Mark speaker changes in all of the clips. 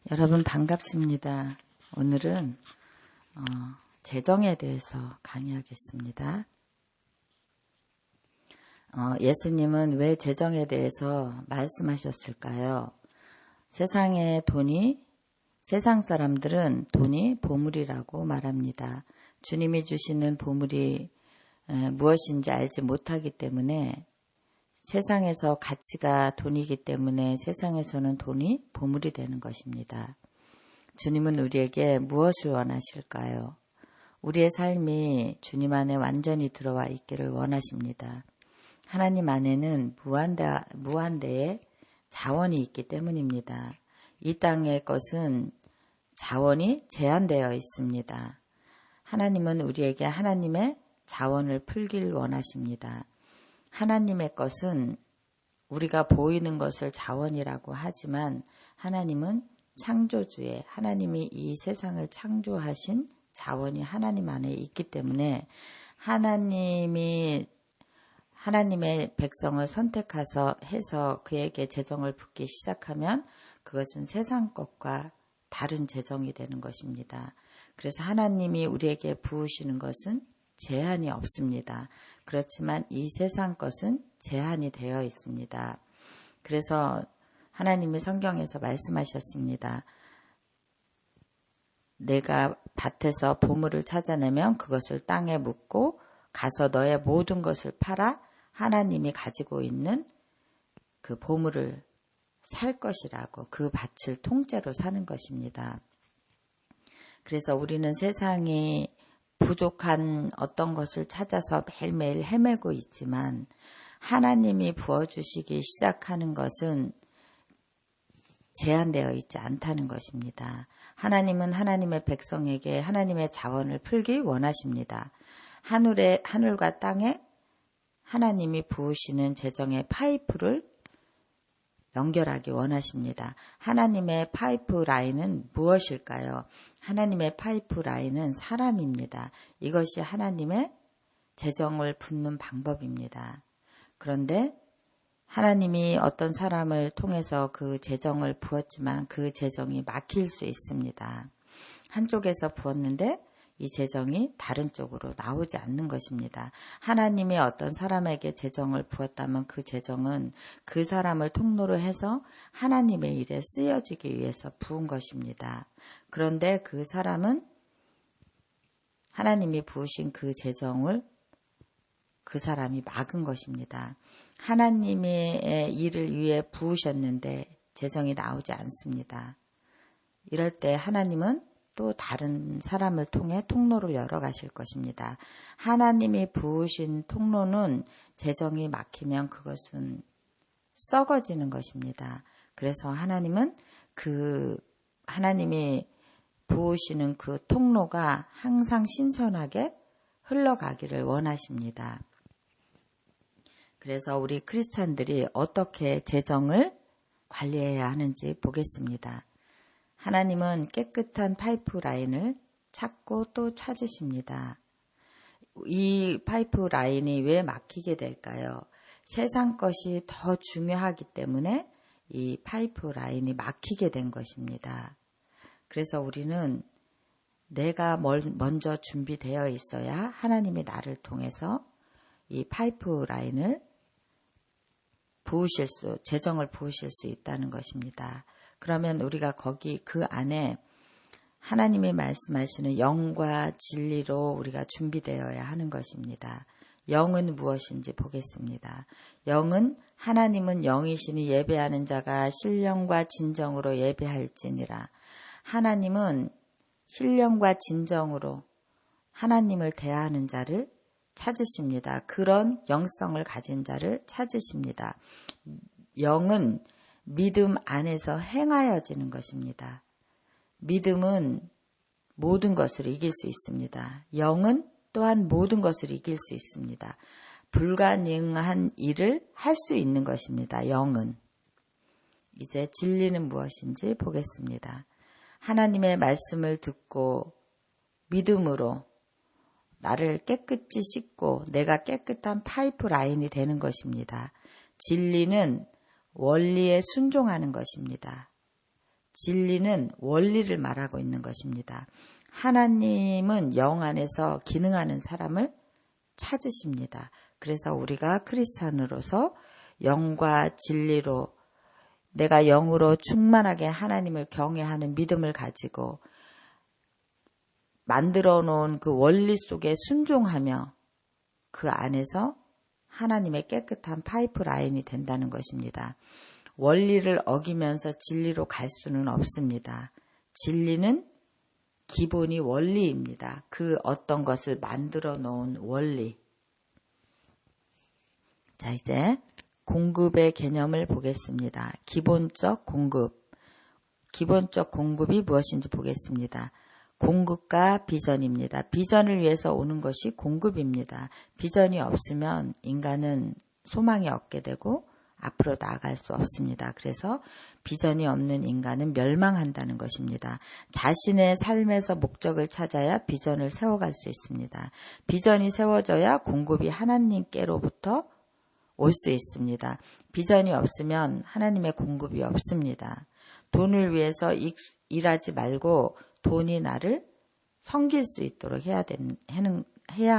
Speaker 1: 여러분 반갑습니다. 오늘은 재정에 대해서 강의하겠습니다. 예수님은 왜 재정에 대해서 말씀하셨을까요? 세상 사람들은 돈이 보물이라고 말합니다. 주님이 주시는 보물이 무엇인지 알지 못하기 때문에 세상에서 가치가 돈이기 때문에 세상에서는 돈이 보물이 되는 것입니다. 주님은 우리에게 무엇을 원하실까요? 우리의 삶이 주님 안에 완전히 들어와 있기를 원하십니다. 하나님 안에는 무한대의 자원이 있기 때문입니다. 이 땅의 것은 자원이 제한되어 있습니다. 하나님은 우리에게 하나님의 자원을 풀길 원하십니다. 하나님의 것은 우리가 보이는 것을 자원이라고 하지만 하나님은 창조주의, 하나님이 이 세상을 창조하신 자원이 하나님 안에 있기 때문에 하나님의 백성을 선택해서 그에게 재정을 붓기 시작하면 그것은 세상 것과 다른 재정이 되는 것입니다. 그래서 하나님이 우리에게 부으시는 것은 제한이 없습니다. 그렇지만 이 세상 것은 제한이 되어 있습니다. 그래서 하나님이 성경에서 말씀하셨습니다. 내가 밭에서 보물을 찾아내면 그것을 땅에 묻고 가서 너의 모든 것을 팔아 하나님이 가지고 있는 그 보물을 살 것이라고, 그 밭을 통째로 사는 것입니다. 그래서 우리는 세상이 부족한 어떤 것을 찾아서 매일매일 헤매고 있지만 하나님이 부어주시기 시작하는 것은 제한되어 있지 않다는 것입니다. 하나님은 하나님의 백성에게 하나님의 자원을 풀기 원하십니다. 하늘과 땅에 하나님이 부으시는 재정의 파이프를 연결하기 원하십니다. 하나님의 파이프라인은 무엇일까요? 하나님의 파이프라인은 사람입니다. 이것이 하나님의 재정을 붓는 방법입니다. 그런데 하나님이 어떤 사람을 통해서 그 재정을 부었지만 그 재정이 막힐 수 있습니다. 한쪽에서 부었는데 이 재정이 다른 쪽으로 나오지 않는 것입니다. 하나님이 어떤 사람에게 재정을 부었다면 그 재정은 그 사람을 통로로 해서 하나님의 일에 쓰여지기 위해서 부은 것입니다. 그런데 그 사람은 하나님이 부으신 그 재정을 그 사람이 막은 것입니다. 하나님의 일을 위해 부으셨는데 재정이 나오지 않습니다. 이럴 때 하나님은 또 다른 사람을 통해 통로를 열어가실 것입니다. 하나님이 부으신 통로는 재정이 막히면 그것은 썩어지는 것입니다. 그래서 하나님은 하나님이 부으시는 그 통로가 항상 신선하게 흘러가기를 원하십니다. 그래서 우리 크리스찬들이 어떻게 재정을 관리해야 하는지 보겠습니다. 하나님은 깨끗한 파이프라인을 찾고 또 찾으십니다. 이 파이프라인이 왜 막히게 될까요? 세상 것이 더 중요하기 때문에 이 파이프라인이 막히게 된 것입니다. 그래서 우리는 내가 먼저 준비되어 있어야 하나님이 나를 통해서 이 파이프라인을 재정을 부으실 수 있다는 것입니다. 그러면 우리가 그 안에 하나님이 말씀하시는 영과 진리로 우리가 준비되어야 하는 것입니다. 영은 무엇인지 보겠습니다. 하나님은 영이시니 예배하는 자가 신령과 진정으로 예배할지니라. 하나님은 신령과 진정으로 하나님을 대하는 자를 찾으십니다. 그런 영성을 가진 자를 찾으십니다. 영은 믿음 안에서 행하여지는 것입니다. 믿음은 모든 것을 이길 수 있습니다. 영은 또한 모든 것을 이길 수 있습니다. 불가능한 일을 할 수 있는 것입니다. 영은. 이제 진리는 무엇인지 보겠습니다. 하나님의 말씀을 듣고 믿음으로 나를 깨끗이 씻고 내가 깨끗한 파이프라인이 되는 것입니다. 진리는 원리에 순종하는 것입니다. 진리는 원리를 말하고 있는 것입니다. 하나님은 영 안에서 기능하는 사람을 찾으십니다. 그래서 우리가 크리스찬으로서 영과 진리로 내가 영으로 충만하게 하나님을 경외하는 믿음을 가지고 만들어 놓은 그 원리 속에 순종하며 그 안에서 하나님의 깨끗한 파이프라인이 된다는 것입니다. 원리를 어기면서 진리로 갈 수는 없습니다. 진리는 기본이 원리입니다. 그 어떤 것을 만들어 놓은 원리. 자, 이제 공급의 개념을 보겠습니다. 기본적 공급. 기본적 공급이 무엇인지 보겠습니다. 공급과 비전입니다. 비전을 위해서 오는 것이 공급입니다. 비전이 없으면 인간은 소망이 없게 되고 앞으로 나아갈 수 없습니다. 그래서 비전이 없는 인간은 멸망한다는 것입니다. 자신의 삶에서 목적을 찾아야 비전을 세워갈 수 있습니다. 비전이 세워져야 공급이 하나님께로부터 올 수 있습니다. 비전이 없으면 하나님의 공급이 없습니다. 돈을 위해서 일하지 말고 돈이 나를 섬길 수 있도록 해야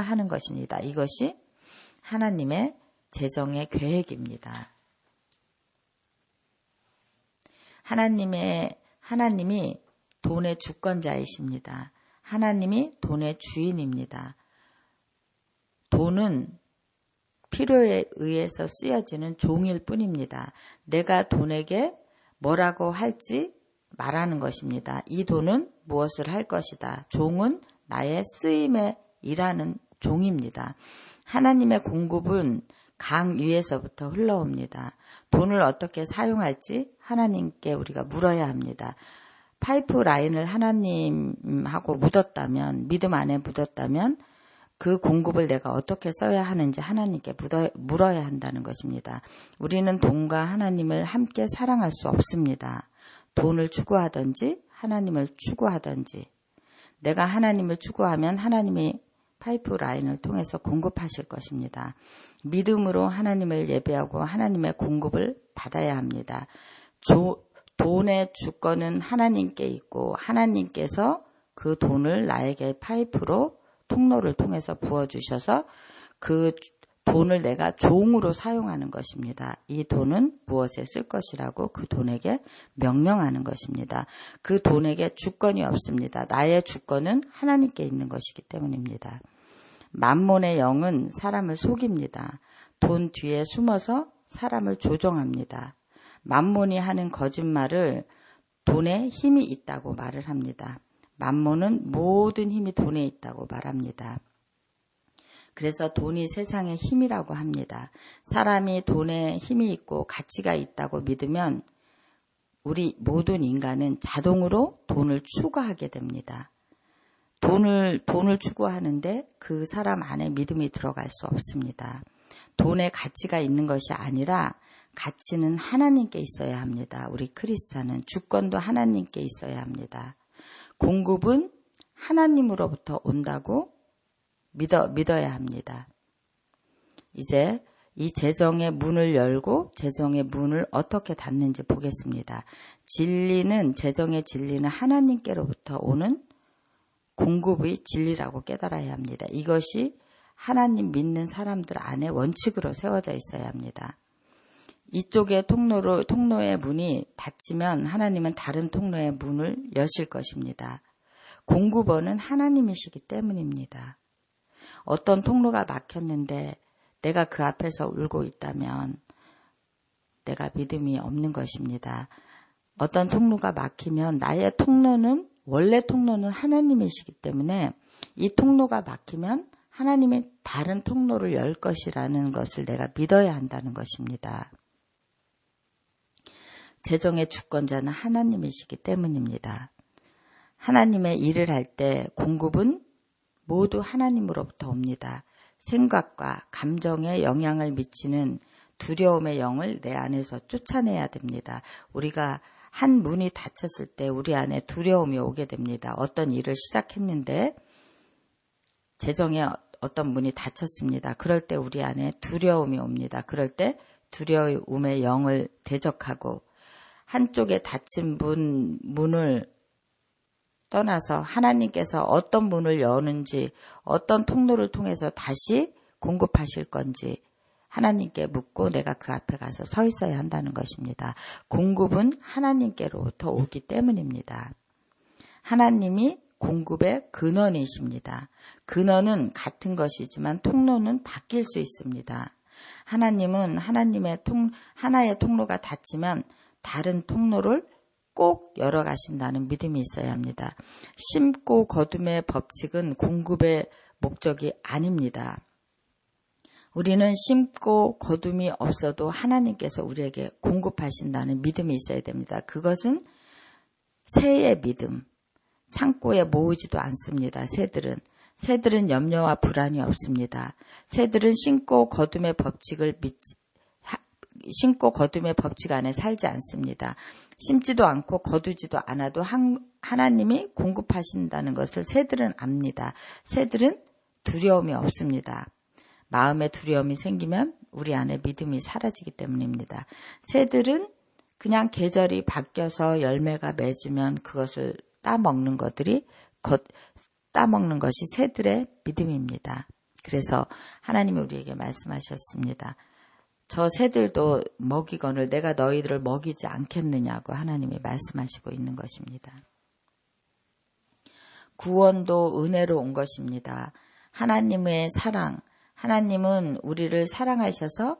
Speaker 1: 하는 것입니다. 이것이 하나님의 재정의 계획입니다. 하나님이 돈의 주권자이십니다. 하나님이 돈의 주인입니다. 돈은 필요에 의해서 쓰여지는 종일 뿐입니다. 내가 돈에게 뭐라고 할지 말하는 것입니다. 이 돈은 무엇을 할 것이다. 종은 나의 쓰임에 일하는 종입니다. 하나님의 공급은 강 위에서부터 흘러옵니다. 돈을 어떻게 사용할지 하나님께 우리가 물어야 합니다. 파이프라인을 하나님하고 묻었다면, 믿음 안에 묻었다면 그 공급을 내가 어떻게 써야 하는지 하나님께 물어야 한다는 것입니다. 우리는 돈과 하나님을 함께 사랑할 수 없습니다. 돈을 추구하든지 하나님을 추구하든지, 내가 하나님을 추구하면 하나님이 파이프라인을 통해서 공급하실 것입니다. 믿음으로 하나님을 예배하고 하나님의 공급을 받아야 합니다. 돈의 주권은 하나님께 있고 하나님께서 그 돈을 나에게 파이프로 통로를 통해서 부어주셔서 그 돈을 내가 종으로 사용하는 것입니다. 이 돈은 무엇에 쓸 것이라고 그 돈에게 명령하는 것입니다. 그 돈에게 주권이 없습니다. 나의 주권은 하나님께 있는 것이기 때문입니다. 만몬의 영은 사람을 속입니다. 돈 뒤에 숨어서 사람을 조종합니다. 만몬이 하는 거짓말을 돈에 힘이 있다고 말을 합니다. 만몬은 모든 힘이 돈에 있다고 말합니다. 그래서 돈이 세상의 힘이라고 합니다. 사람이 돈에 힘이 있고 가치가 있다고 믿으면 우리 모든 인간은 자동으로 돈을 추구하게 됩니다. 돈을 추구하는데 그 사람 안에 믿음이 들어갈 수 없습니다. 돈에 가치가 있는 것이 아니라 가치는 하나님께 있어야 합니다. 우리 크리스찬은 주권도 하나님께 있어야 합니다. 공급은 하나님으로부터 온다고 믿어야 합니다. 이제 이 재정의 문을 열고 재정의 문을 어떻게 닫는지 보겠습니다. 재정의 진리는 하나님께로부터 오는 공급의 진리라고 깨달아야 합니다. 이것이 하나님 믿는 사람들 안에 원칙으로 세워져 있어야 합니다. 이쪽의 통로의 문이 닫히면 하나님은 다른 통로의 문을 여실 것입니다. 공급원은 하나님이시기 때문입니다. 어떤 통로가 막혔는데 내가 그 앞에서 울고 있다면 내가 믿음이 없는 것입니다. 어떤 통로가 막히면 나의 원래 통로는 하나님이시기 때문에 이 통로가 막히면 하나님이 다른 통로를 열 것이라는 것을 내가 믿어야 한다는 것입니다. 재정의 주권자는 하나님이시기 때문입니다. 하나님의 일을 할 때 공급은 모두 하나님으로부터 옵니다. 생각과 감정에 영향을 미치는 두려움의 영을 내 안에서 쫓아내야 됩니다. 우리가 한 문이 닫혔을 때 우리 안에 두려움이 오게 됩니다. 어떤 일을 시작했는데 재정에 어떤 문이 닫혔습니다. 그럴 때 우리 안에 두려움이 옵니다. 그럴 때 두려움의 영을 대적하고 한쪽에 닫힌 문을 떠나서 하나님께서 어떤 문을 여는지, 어떤 통로를 통해서 다시 공급하실 건지 하나님께 묻고 내가 그 앞에 가서 서 있어야 한다는 것입니다. 공급은 하나님께로부터 오기 때문입니다. 하나님이 공급의 근원이십니다. 근원은 같은 것이지만 통로는 바뀔 수 있습니다. 하나님은 하나의 통로가 닫히면 다른 통로를 꼭 열어가신다는 믿음이 있어야 합니다. 심고 거둠의 법칙은 공급의 목적이 아닙니다. 우리는 심고 거둠이 없어도 하나님께서 우리에게 공급하신다는 믿음이 있어야 됩니다. 그것은 새의 믿음. 창고에 모으지도 않습니다. 새들은 염려와 불안이 없습니다. 새들은 심고 거둠의 법칙 안에 살지 않습니다. 심지도 않고 거두지도 않아도 하나님이 공급하신다는 것을 새들은 압니다. 새들은 두려움이 없습니다. 마음에 두려움이 생기면 우리 안에 믿음이 사라지기 때문입니다. 새들은 그냥 계절이 바뀌어서 열매가 맺으면 그것을 따먹는 것이 새들의 믿음입니다. 그래서 하나님이 우리에게 말씀하셨습니다. 저 새들도 먹이거늘 내가 너희들을 먹이지 않겠느냐고 하나님이 말씀하시고 있는 것입니다. 구원도 은혜로 온 것입니다. 하나님의 사랑, 하나님은 우리를 사랑하셔서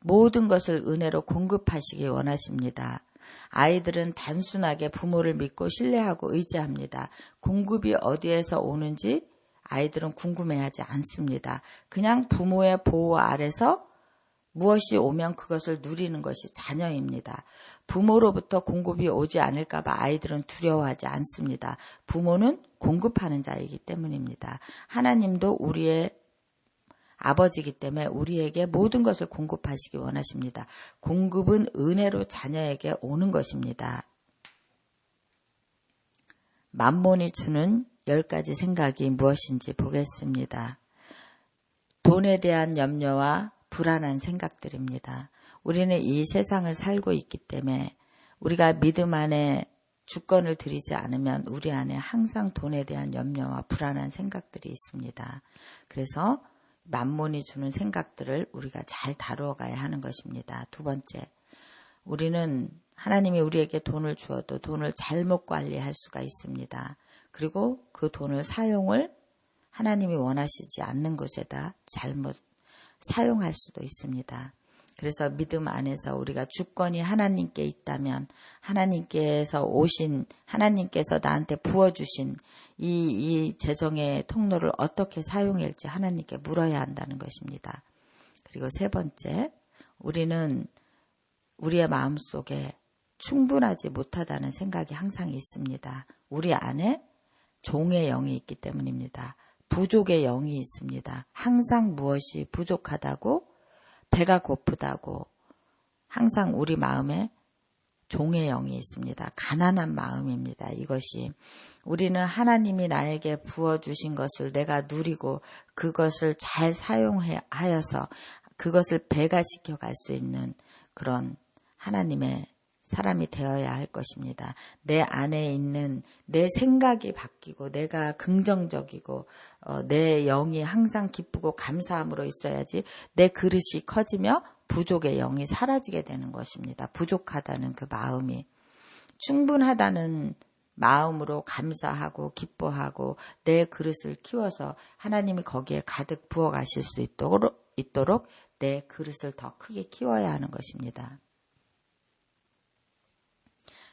Speaker 1: 모든 것을 은혜로 공급하시기 원하십니다. 아이들은 단순하게 부모를 믿고 신뢰하고 의지합니다. 공급이 어디에서 오는지 아이들은 궁금해하지 않습니다. 그냥 부모의 보호 아래서 무엇이 오면 그것을 누리는 것이 자녀입니다. 부모로부터 공급이 오지 않을까 봐 아이들은 두려워하지 않습니다. 부모는 공급하는 자이기 때문입니다. 하나님도 우리의 아버지이기 때문에 우리에게 모든 것을 공급하시기 원하십니다. 공급은 은혜로 자녀에게 오는 것입니다. 만몬이 주는 10가지 생각이 무엇인지 보겠습니다. 돈에 대한 염려와 불안한 생각들입니다. 우리는 이 세상을 살고 있기 때문에 우리가 믿음 안에 주권을 드리지 않으면 우리 안에 항상 돈에 대한 염려와 불안한 생각들이 있습니다. 그래서 만몬이 주는 생각들을 우리가 잘 다루어가야 하는 것입니다. 두 번째, 우리는 하나님이 우리에게 돈을 주어도 돈을 잘못 관리할 수가 있습니다. 그리고 그 돈을 사용을 하나님이 원하시지 않는 곳에다 잘못 사용할 수도 있습니다. 그래서 믿음 안에서 우리가 주권이 하나님께 있다면 하나님께서 나한테 부어주신 이 재정의 통로를 어떻게 사용할지 하나님께 물어야 한다는 것입니다. 그리고 세 번째, 우리는 우리의 마음속에 충분하지 못하다는 생각이 항상 있습니다. 우리 안에 종의 영이 있기 때문입니다. 부족의 영이 있습니다. 항상 무엇이 부족하다고, 배가 고프다고 항상 우리 마음에 종의 영이 있습니다. 가난한 마음입니다. 이것이 우리는 하나님이 나에게 부어주신 것을 내가 누리고 그것을 잘 사용하여서 그것을 배가시켜 갈 수 있는 그런 하나님의 사람이 되어야 할 것입니다. 내 안에 있는 내 생각이 바뀌고 내가 긍정적이고 내 영이 항상 기쁘고 감사함으로 있어야지 내 그릇이 커지며 부족의 영이 사라지게 되는 것입니다. 부족하다는 그 마음이 충분하다는 마음으로 감사하고 기뻐하고 내 그릇을 키워서 하나님이 거기에 가득 부어 가실 수 있도록 내 그릇을 더 크게 키워야 하는 것입니다.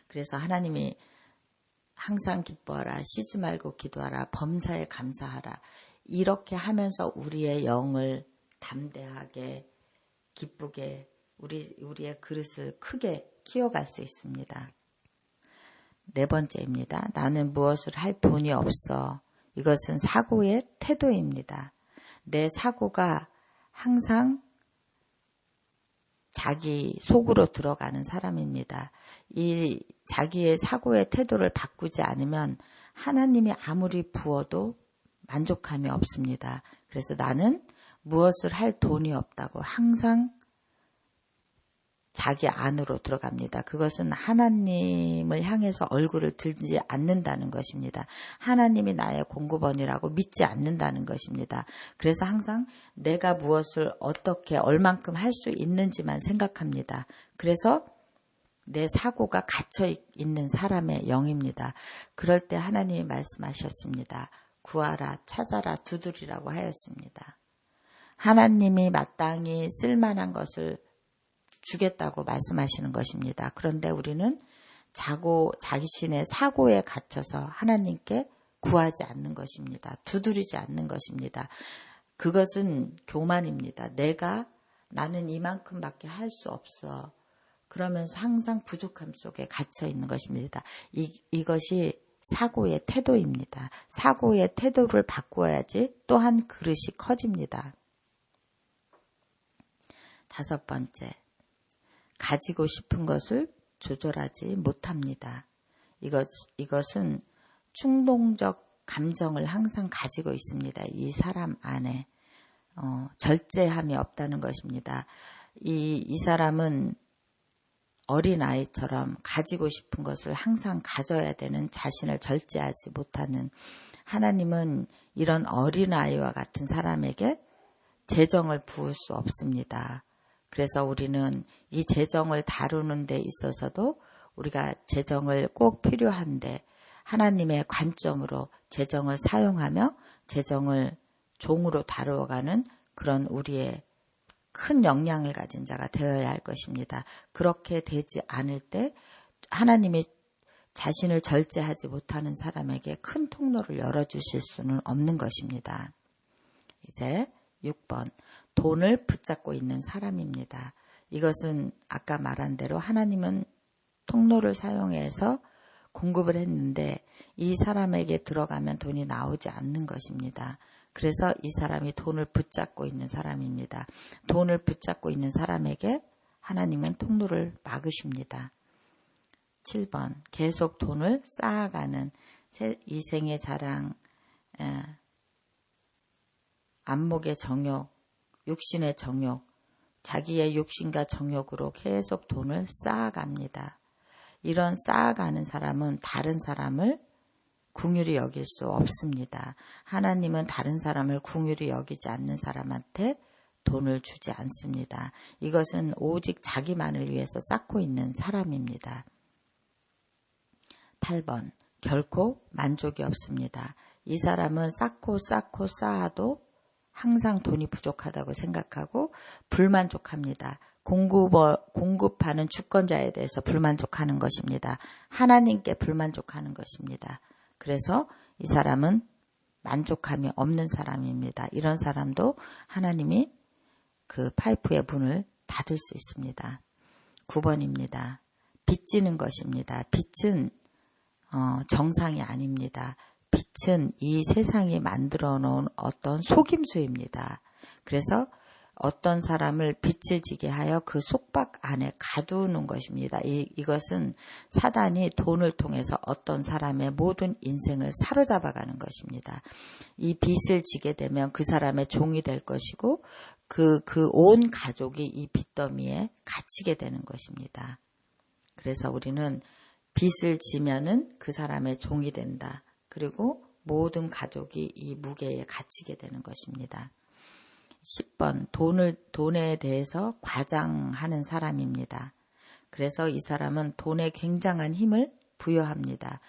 Speaker 1: 그래서 하나님이 항상 기뻐하라, 쉬지 말고 기도하라, 범사에 감사하라. 이렇게 하면서 우리의 영을 담대하게, 기쁘게 우리의 그릇을 크게 키워갈 수 있습니다. 네 번째입니다. 나는 무엇을 할 돈이 없어. 이것은 사고의 태도입니다. 내 사고가 항상 자기 속으로 들어가는 사람입니다. 이 자기의 사고의 태도를 바꾸지 않으면 하나님이 아무리 부어도 만족함이 없습니다. 그래서 나는 무엇을 할 돈이 없다고 항상 자기 안으로 들어갑니다. 그것은 하나님을 향해서 얼굴을 들지 않는다는 것입니다. 하나님이 나의 공급원이라고 믿지 않는다는 것입니다. 그래서 항상 내가 무엇을 어떻게 얼만큼 할 수 있는지만 생각합니다. 그래서 내 사고가 갇혀 있는 사람의 영입니다. 그럴 때 하나님이 말씀하셨습니다. 구하라, 찾아라, 두드리라고 하였습니다. 하나님이 마땅히 쓸만한 것을 주겠다고 말씀하시는 것입니다. 그런데 우리는 자신의 사고에 갇혀서 하나님께 구하지 않는 것입니다. 두드리지 않는 것입니다. 그것은 교만입니다. 나는 이만큼밖에 할 수 없어. 그러면서 항상 부족함 속에 갇혀 있는 것입니다. 이것이 사고의 태도입니다. 사고의 태도를 바꾸어야지 또한 그릇이 커집니다. 5번째, 가지고 싶은 것을 조절하지 못합니다. 이것은 충동적 감정을 항상 가지고 있습니다. 이 사람 안에 절제함이 없다는 것입니다. 이 사람은 어린아이처럼 가지고 싶은 것을 항상 가져야 되는 자신을 절제하지 못하는, 하나님은 이런 어린아이와 같은 사람에게 재정을 부을 수 없습니다. 그래서 우리는 이 재정을 다루는 데 있어서도 우리가 재정을 꼭 필요한데 하나님의 관점으로 재정을 사용하며 재정을 종으로 다루어가는 그런 우리의 큰 역량을 가진 자가 되어야 할 것입니다. 그렇게 되지 않을 때 하나님이 자신을 절제하지 못하는 사람에게 큰 통로를 열어주실 수는 없는 것입니다. 이제 6번, 돈을 붙잡고 있는 사람입니다. 이것은 아까 말한 대로 하나님은 통로를 사용해서 공급을 했는데 이 사람에게 들어가면 돈이 나오지 않는 것입니다. 그래서 이 사람이 돈을 붙잡고 있는 사람입니다. 돈을 붙잡고 있는 사람에게 하나님은 통로를 막으십니다. 7번, 계속 돈을 쌓아가는 이생의 자랑, 안목의 정욕, 육신의 정욕, 자기의 욕심과 정욕으로 계속 돈을 쌓아갑니다. 이런 쌓아가는 사람은 다른 사람을 긍휼히 여길 수 없습니다. 하나님은 다른 사람을 긍휼히 여기지 않는 사람한테 돈을 주지 않습니다. 이것은 오직 자기만을 위해서 쌓고 있는 사람입니다. 8번, 결코 만족이 없습니다. 이 사람은 쌓고 쌓아도 항상 돈이 부족하다고 생각하고 불만족합니다. 공급하는 주권자에 대해서 불만족하는 것입니다. 하나님께 불만족하는 것입니다. 그래서 이 사람은 만족함이 없는 사람입니다. 이런 사람도 하나님이 그 파이프의 문을 닫을 수 있습니다. 9번입니다. 빚지는 것입니다. 빚은 정상이 아닙니다. 빚은 이 세상이 만들어 놓은 어떤 속임수입니다. 그래서 어떤 사람을 빚을 지게 하여 그 속박 안에 가두는 것입니다. 이것은 사단이 돈을 통해서 어떤 사람의 모든 인생을 사로잡아가는 것입니다. 이 빚을 지게 되면 그 사람의 종이 될 것이고 그 온 가족이 이 빚더미에 갇히게 되는 것입니다. 그래서 우리는 빚을 지면은 그 사람의 종이 된다. 그리고 모든 가족이 이 무게에 갇히게 되는 것입니다. 10번, 돈에 대해서 과장하는 사람입니다. 그래서 이 사람은 돈에 굉장한 힘을 부여합니다.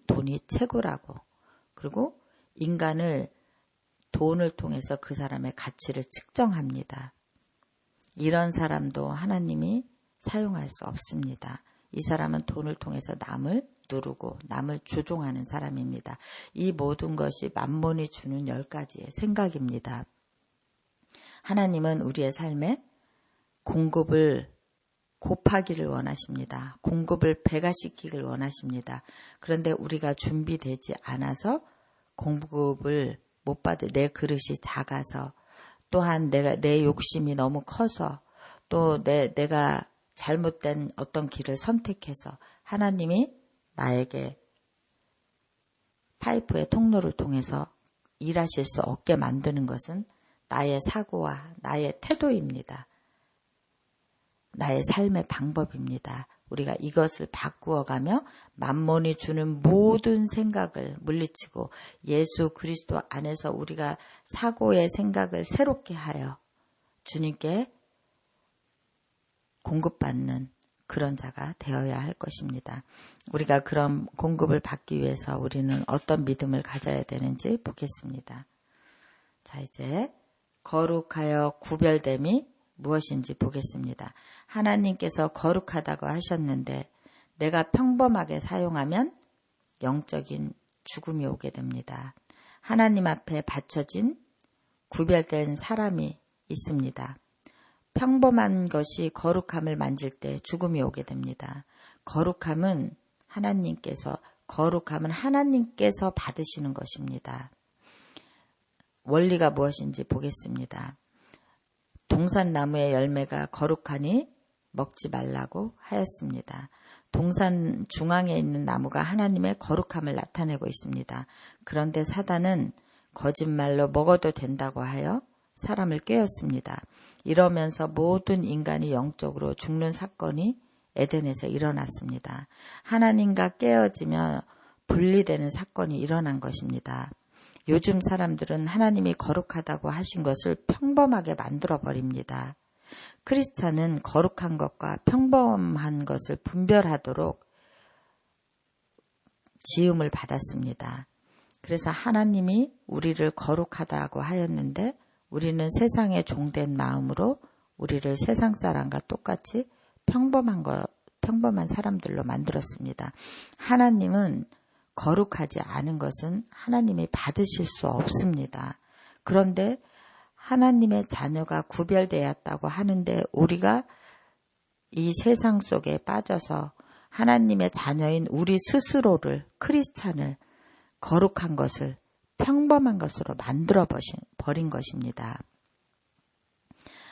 Speaker 1: 돈이 최고라고. 그리고 인간을 돈을 통해서 그 사람의 가치를 측정합니다. 이런 사람도 하나님이 사용할 수 없습니다. 이 사람은 돈을 통해서 남을 누르고 남을 조종하는 사람입니다. 이 모든 것이 만몬이 주는 10가지의 생각입니다. 하나님은 우리의 삶에 공급을 곱하기를 원하십니다. 공급을 배가시키기를 원하십니다. 그런데 우리가 준비되지 않아서 공급을 못 받을, 내 그릇이 작아서, 또한 내 욕심이 너무 커서, 또 내가 잘못된 어떤 길을 선택해서 하나님이 나에게 파이프의 통로를 통해서 일하실 수 없게 만드는 것은 나의 사고와 나의 태도입니다. 나의 삶의 방법입니다. 우리가 이것을 바꾸어가며 만몬이 주는 모든 생각을 물리치고 예수 그리스도 안에서 우리가 사고의 생각을 새롭게 하여 주님께 공급받는 그런 자가 되어야 할 것입니다. 우리가 그런 공급을 받기 위해서 우리는 어떤 믿음을 가져야 되는지 보겠습니다. 자, 이제 거룩하여 구별됨이 무엇인지 보겠습니다. 하나님께서 거룩하다고 하셨는데 내가 평범하게 사용하면 영적인 죽음이 오게 됩니다. 하나님 앞에 바쳐진 구별된 사람이 있습니다. 평범한 것이 거룩함을 만질 때 죽음이 오게 됩니다. 거룩함은 하나님께서 받으시는 것입니다. 원리가 무엇인지 보겠습니다. 동산나무의 열매가 거룩하니 먹지 말라고 하였습니다. 동산 중앙에 있는 나무가 하나님의 거룩함을 나타내고 있습니다. 그런데 사단은 거짓말로 먹어도 된다고 하여 사람을 꾀었습니다. 이러면서 모든 인간이 영적으로 죽는 사건이 에덴에서 일어났습니다. 하나님과 깨어지며 분리되는 사건이 일어난 것입니다. 요즘 사람들은 하나님이 거룩하다고 하신 것을 평범하게 만들어버립니다. 크리스찬은 거룩한 것과 평범한 것을 분별하도록 지음을 받았습니다. 그래서 하나님이 우리를 거룩하다고 하였는데 우리는 세상에 종된 마음으로 우리를 세상 사람과 똑같이 평범한 사람들로 만들었습니다. 하나님은 거룩하지 않은 것은 하나님이 받으실 수 없습니다. 그런데 하나님의 자녀가 구별되었다고 하는데 우리가 이 세상 속에 빠져서 하나님의 자녀인 우리 스스로를 크리스찬을 거룩한 것을 평범한 것으로 만들어 버린 것입니다.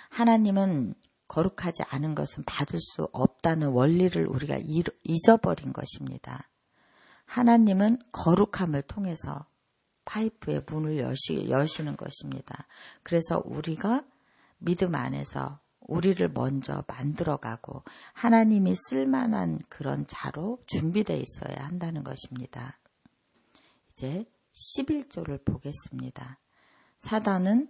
Speaker 1: 하나님은 거룩하지 않은 것은 받을 수 없다는 원리를 우리가 잊어버린 것입니다. 하나님은 거룩함을 통해서 파이프의 문을 여시는 것입니다. 그래서 우리가 믿음 안에서 우리를 먼저 만들어가고 하나님이 쓸만한 그런 자로 준비되어 있어야 한다는 것입니다. 이제 11조를 보겠습니다. 사단을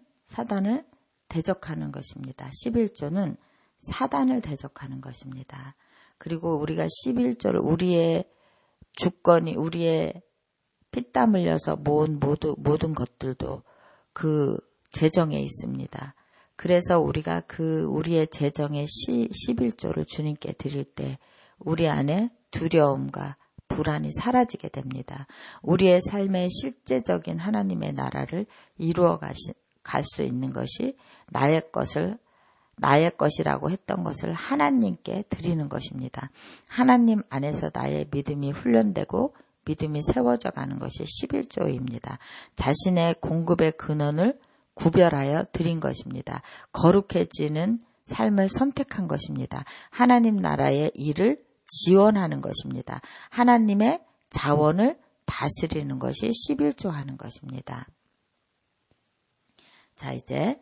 Speaker 1: 대적하는 것입니다. 11조는 사단을 대적하는 것입니다. 그리고 우리가 11조를 우리의 주권이 우리의 피땀 흘려서 모은 모든 것들도 그 재정에 있습니다. 그래서 우리가 우리의 재정의 11조를 주님께 드릴 때 우리 안에 두려움과 불안이 사라지게 됩니다. 우리의 삶의 실제적인 하나님의 나라를 이루어 갈 수 있는 것이 나의 것이라고 했던 것을 하나님께 드리는 것입니다. 하나님 안에서 나의 믿음이 훈련되고 믿음이 세워져 가는 것이 11조입니다. 자신의 공급의 근원을 구별하여 드린 것입니다. 거룩해지는 삶을 선택한 것입니다. 하나님 나라의 일을 지원하는 것입니다. 하나님의 자원을 다스리는 것이 11조 하는 것입니다. 자, 이제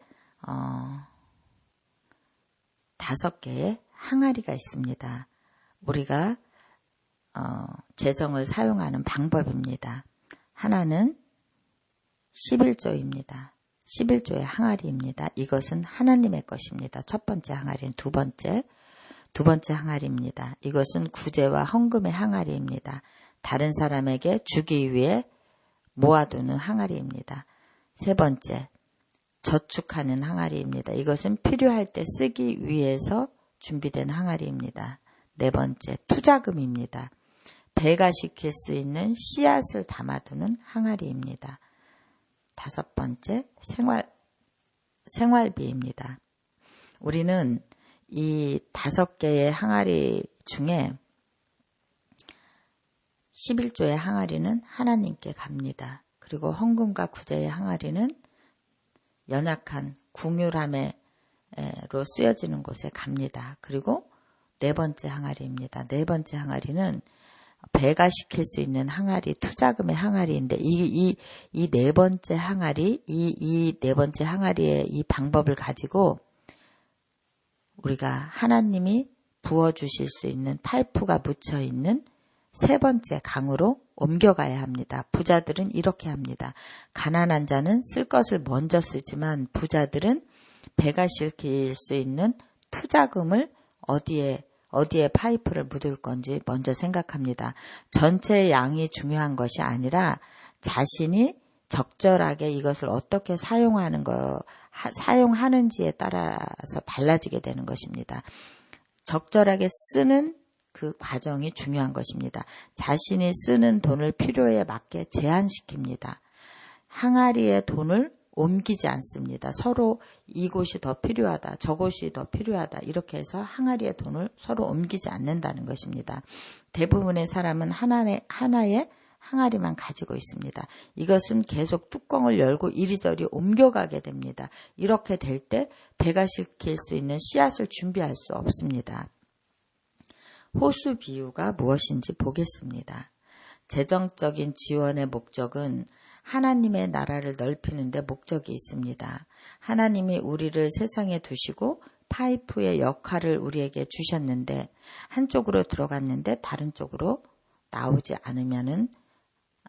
Speaker 1: 5개의 항아리가 있습니다. 우리가 재정을 사용하는 방법입니다. 하나는 11조입니다. 11조의 항아리입니다. 이것은 하나님의 것입니다. 첫 번째 항아리는 두 번째 항아리입니다. 이것은 구제와 헌금의 항아리입니다. 다른 사람에게 주기 위해 모아두는 항아리입니다. 세 번째, 저축하는 항아리입니다. 이것은 필요할 때 쓰기 위해서 준비된 항아리입니다. 네 번째, 투자금입니다. 배가시킬 수 있는 씨앗을 담아두는 항아리입니다. 다섯 번째, 생활비입니다. 우리는 이 5개의 항아리 중에 11조의 항아리는 하나님께 갑니다. 그리고 헌금과 구제의 항아리는 연약한 궁휼함으로 쓰여지는 곳에 갑니다. 그리고 네 번째 항아리입니다. 네 번째 항아리는 배가시킬 수 있는 항아리, 투자금의 항아리인데 이 네 번째 항아리, 이 네 번째 항아리의 이 방법을 가지고 우리가 하나님이 부어주실 수 있는 파이프가 묻혀있는 세 번째 강으로 옮겨가야 합니다. 부자들은 이렇게 합니다. 가난한 자는 쓸 것을 먼저 쓰지만 부자들은 배가 실킬 수 있는 투자금을 어디에 파이프를 묻을 건지 먼저 생각합니다. 전체 양이 중요한 것이 아니라 자신이 적절하게 이것을 어떻게 사용하는지에 따라서 달라지게 되는 것입니다. 적절하게 쓰는 그 과정이 중요한 것입니다. 자신이 쓰는 돈을 필요에 맞게 제한시킵니다. 항아리의 돈을 옮기지 않습니다. 서로 이곳이 더 필요하다, 저곳이 더 필요하다 이렇게 해서 항아리의 돈을 서로 옮기지 않는다는 것입니다. 대부분의 사람은 하나의 항아리만 가지고 있습니다. 이것은 계속 뚜껑을 열고 이리저리 옮겨가게 됩니다. 이렇게 될 때 배가 실킬 수 있는 씨앗을 준비할 수 없습니다. 호수 비유가 무엇인지 보겠습니다. 재정적인 지원의 목적은 하나님의 나라를 넓히는 데 목적이 있습니다. 하나님이 우리를 세상에 두시고 파이프의 역할을 우리에게 주셨는데 한쪽으로 들어갔는데 다른 쪽으로 나오지 않으면은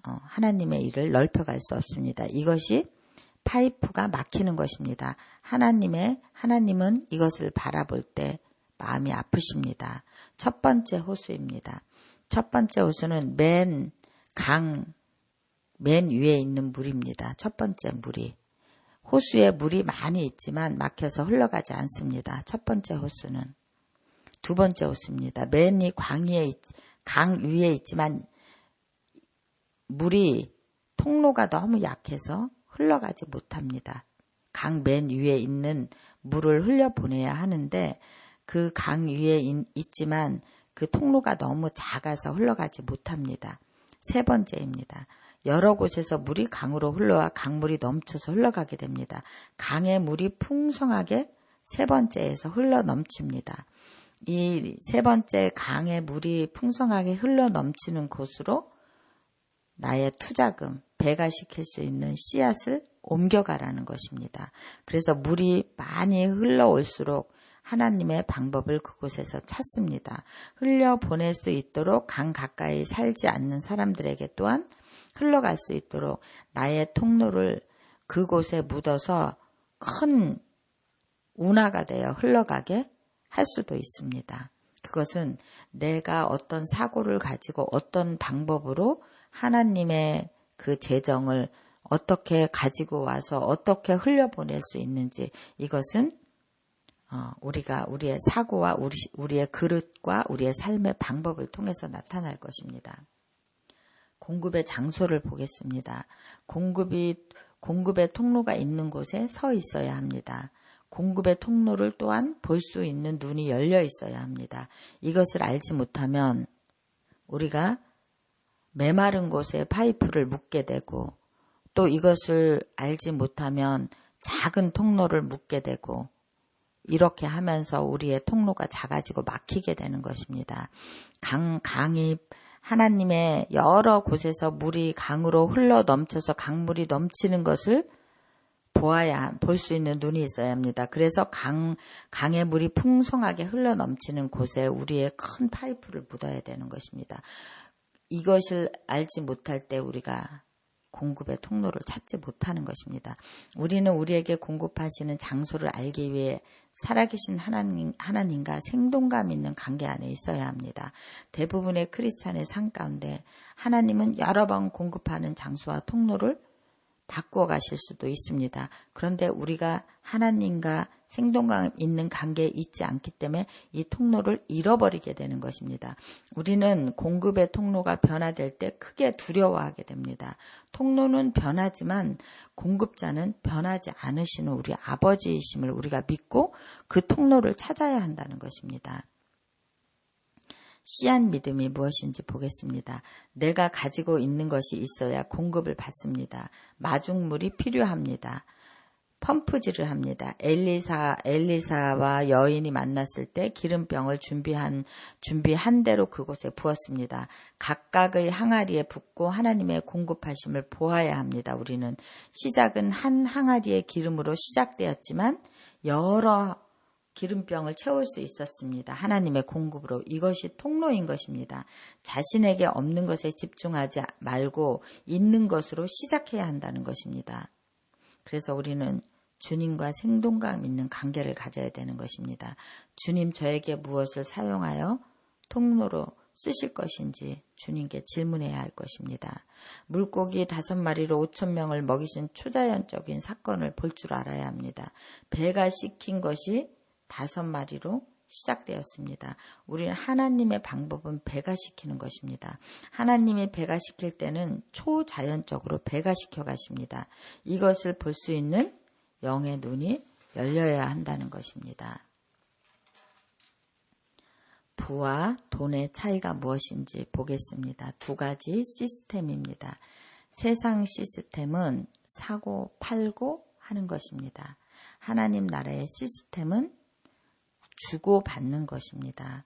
Speaker 1: 하나님의 일을 넓혀갈 수 없습니다. 이것이 파이프가 막히는 것입니다. 하나님은 이것을 바라볼 때 마음이 아프십니다. 첫 번째 호수입니다. 첫 번째 호수는 맨 위에 있는 물입니다. 첫 번째 물이. 호수에 물이 많이 있지만 막혀서 흘러가지 않습니다. 첫 번째 호수는. 두 번째 호수입니다. 맨이 강 위에 있지만 물이 통로가 너무 약해서 흘러가지 못합니다. 강 맨 위에 있는 물을 흘려보내야 하는데 그 강 위에 있지만 그 통로가 너무 작아서 흘러가지 못합니다. 세 번째입니다. 여러 곳에서 물이 강으로 흘러와 강물이 넘쳐서 흘러가게 됩니다. 강의 물이 풍성하게 세 번째에서 흘러 넘칩니다. 이 세 번째 강의 물이 풍성하게 흘러 넘치는 곳으로 나의 투자금, 배가 시킬 수 있는 씨앗을 옮겨가라는 것입니다. 그래서 물이 많이 흘러올수록 하나님의 방법을 그곳에서 찾습니다. 흘려보낼 수 있도록 강 가까이 살지 않는 사람들에게 또한 흘러갈 수 있도록 나의 통로를 그곳에 묻어서 큰 운하가 되어 흘러가게 할 수도 있습니다. 그것은 내가 어떤 사고를 가지고 어떤 방법으로 하나님의 그 재정을 어떻게 가지고 와서 어떻게 흘려보낼 수 있는지 이것은 우리가 우리의 사고와 우리의 그릇과 우리의 삶의 방법을 통해서 나타날 것입니다. 공급의 장소를 보겠습니다. 공급의 통로가 있는 곳에 서 있어야 합니다. 공급의 통로를 또한 볼 수 있는 눈이 열려 있어야 합니다. 이것을 알지 못하면 우리가 메마른 곳에 파이프를 묻게 되고 또 이것을 알지 못하면 작은 통로를 묻게 되고 이렇게 하면서 우리의 통로가 작아지고 막히게 되는 것입니다. 강이 하나님의 여러 곳에서 물이 강으로 흘러 넘쳐서 강물이 넘치는 것을 볼 수 있는 눈이 있어야 합니다. 그래서 강의 물이 풍성하게 흘러 넘치는 곳에 우리의 큰 파이프를 묻어야 되는 것입니다. 이것을 알지 못할 때 우리가 공급의 통로를 찾지 못하는 것입니다. 우리는 우리에게 공급하시는 장소를 알기 위해 살아계신 하나님과 생동감 있는 관계 안에 있어야 합니다. 대부분의 크리스찬의 삶 가운데 하나님은 여러 번 공급하는 장소와 통로를 바꾸어 가실 수도 있습니다. 그런데 우리가 하나님과 생동감 있는 관계에 있지 않기 때문에 이 통로를 잃어버리게 되는 것입니다. 우리는 공급의 통로가 변화될 때 크게 두려워하게 됩니다. 통로는 변하지만 공급자는 변하지 않으시는 우리 아버지이심을 우리가 믿고 그 통로를 찾아야 한다는 것입니다. 씨앗 믿음이 무엇인지 보겠습니다. 내가 가지고 있는 것이 있어야 공급을 받습니다. 마중물이 필요합니다. 펌프질을 합니다. 엘리사와 여인이 만났을 때 기름병을 준비한 대로 그곳에 부었습니다. 각각의 항아리에 붓고 하나님의 공급하심을 보아야 합니다. 우리는 시작은 한 항아리의 기름으로 시작되었지만 여러 기름병을 채울 수 있었습니다. 하나님의 공급으로. 이것이 통로인 것입니다. 자신에게 없는 것에 집중하지 말고 있는 것으로 시작해야 한다는 것입니다. 그래서 우리는 주님과 생동감 있는 관계를 가져야 되는 것입니다. 주님, 저에게 무엇을 사용하여 통로로 쓰실 것인지 주님께 질문해야 할 것입니다. 물고기 5마리로 5,000명을 먹이신 초자연적인 사건을 볼 줄 알아야 합니다. 배가 시킨 것이 5마리로 시작되었습니다. 우리는 하나님의 방법은 배가 시키는 것입니다. 하나님이 배가 시킬 때는 초자연적으로 배가 시켜 가십니다. 이것을 볼 수 있는 영의 눈이 열려야 한다는 것입니다. 부와 돈의 차이가 무엇인지 보겠습니다. 2가지 시스템입니다. 세상 시스템은 사고 팔고 하는 것입니다. 하나님 나라의 시스템은 주고받는 것입니다.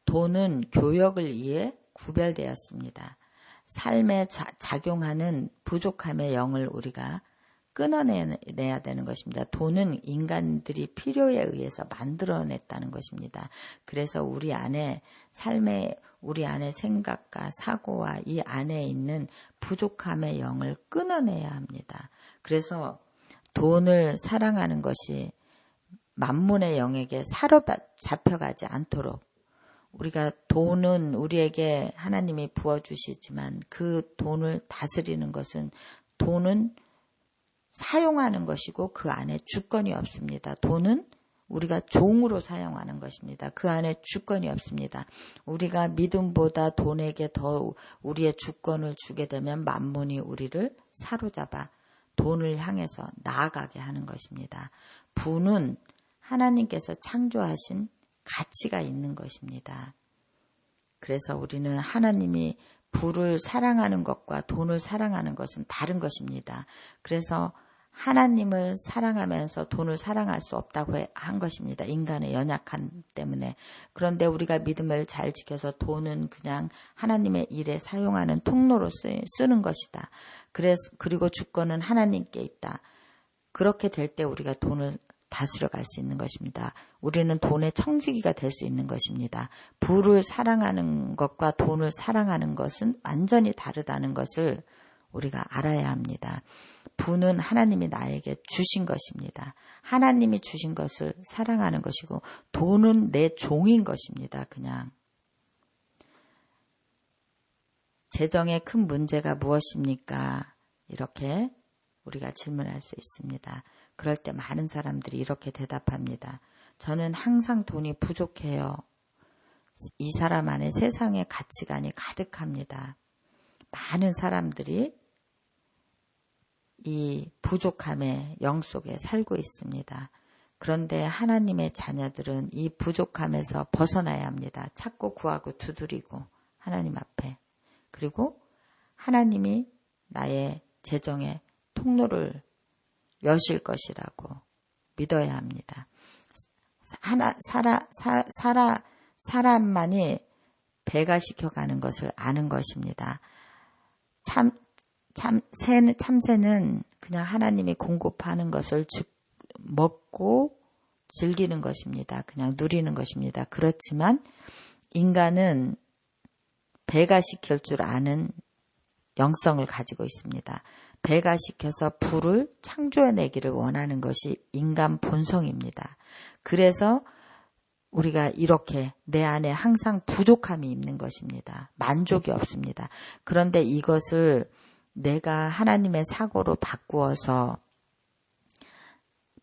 Speaker 1: 돈은 교역을 위해 구별되었습니다. 삶에 작용하는 부족함의 영을 우리가 끊어내야 되는 것입니다. 돈은 인간들이 필요에 의해서 만들어냈다는 것입니다. 그래서 우리 안에 우리 안에 생각과 사고와 이 안에 있는 부족함의 영을 끊어내야 합니다. 그래서 돈을 사랑하는 것이 만몬의 영에게 사로잡혀가지 않도록, 우리가 돈은 우리에게 하나님이 부어주시지만 그 돈을 다스리는 것은, 돈은 사용하는 것이고 그 안에 주권이 없습니다. 돈은 우리가 종으로 사용하는 것입니다. 그 안에 주권이 없습니다. 우리가 믿음보다 돈에게 더 우리의 주권을 주게 되면 만몬이 우리를 사로잡아 돈을 향해서 나아가게 하는 것입니다. 부는 하나님께서 창조하신 가치가 있는 것입니다. 그래서 우리는 하나님이 부를 사랑하는 것과 돈을 사랑하는 것은 다른 것입니다. 그래서 하나님을 사랑하면서 돈을 사랑할 수 없다고 한 것입니다. 인간의 연약함 때문에. 그런데 우리가 믿음을 잘 지켜서 돈은 그냥 하나님의 일에 사용하는 통로로 쓰는 것이다. 그리고 주권은 하나님께 있다. 그렇게 될 때 우리가 돈을 다스려 갈 수 있는 것입니다. 우리는 돈의 청지기가 될 수 있는 것입니다. 부를 사랑하는 것과 돈을 사랑하는 것은 완전히 다르다는 것을 우리가 알아야 합니다. 부는 하나님이 나에게 주신 것입니다. 하나님이 주신 것을 사랑하는 것이고, 돈은 내 종인 것입니다. 그냥. 재정에 큰 문제가 무엇입니까? 이렇게 우리가 질문할 수 있습니다. 그럴 때 많은 사람들이 이렇게 대답합니다. 저는 항상 돈이 부족해요. 이 사람 안에 세상의 가치관이 가득합니다. 많은 사람들이 이 부족함의 영 속에 살고 있습니다. 그런데 하나님의 자녀들은 이 부족함에서 벗어나야 합니다. 찾고 구하고 두드리고 하나님 앞에. 그리고 하나님이 나의 재정의 통로를 여실 것이라고 믿어야 합니다. 사람만이 배가 시켜가는 것을 아는 것입니다. 참새는 그냥 하나님이 공급하는 것을 먹고 즐기는 것입니다. 그냥 누리는 것입니다. 그렇지만 인간은 배가 시킬 줄 아는 영성을 가지고 있습니다. 배가 시켜서 부를 창조해내기를 원하는 것이 인간 본성입니다. 그래서 우리가 이렇게 내 안에 항상 부족함이 있는 것입니다. 만족이 없습니다. 그런데 이것을 내가 하나님의 사고로 바꾸어서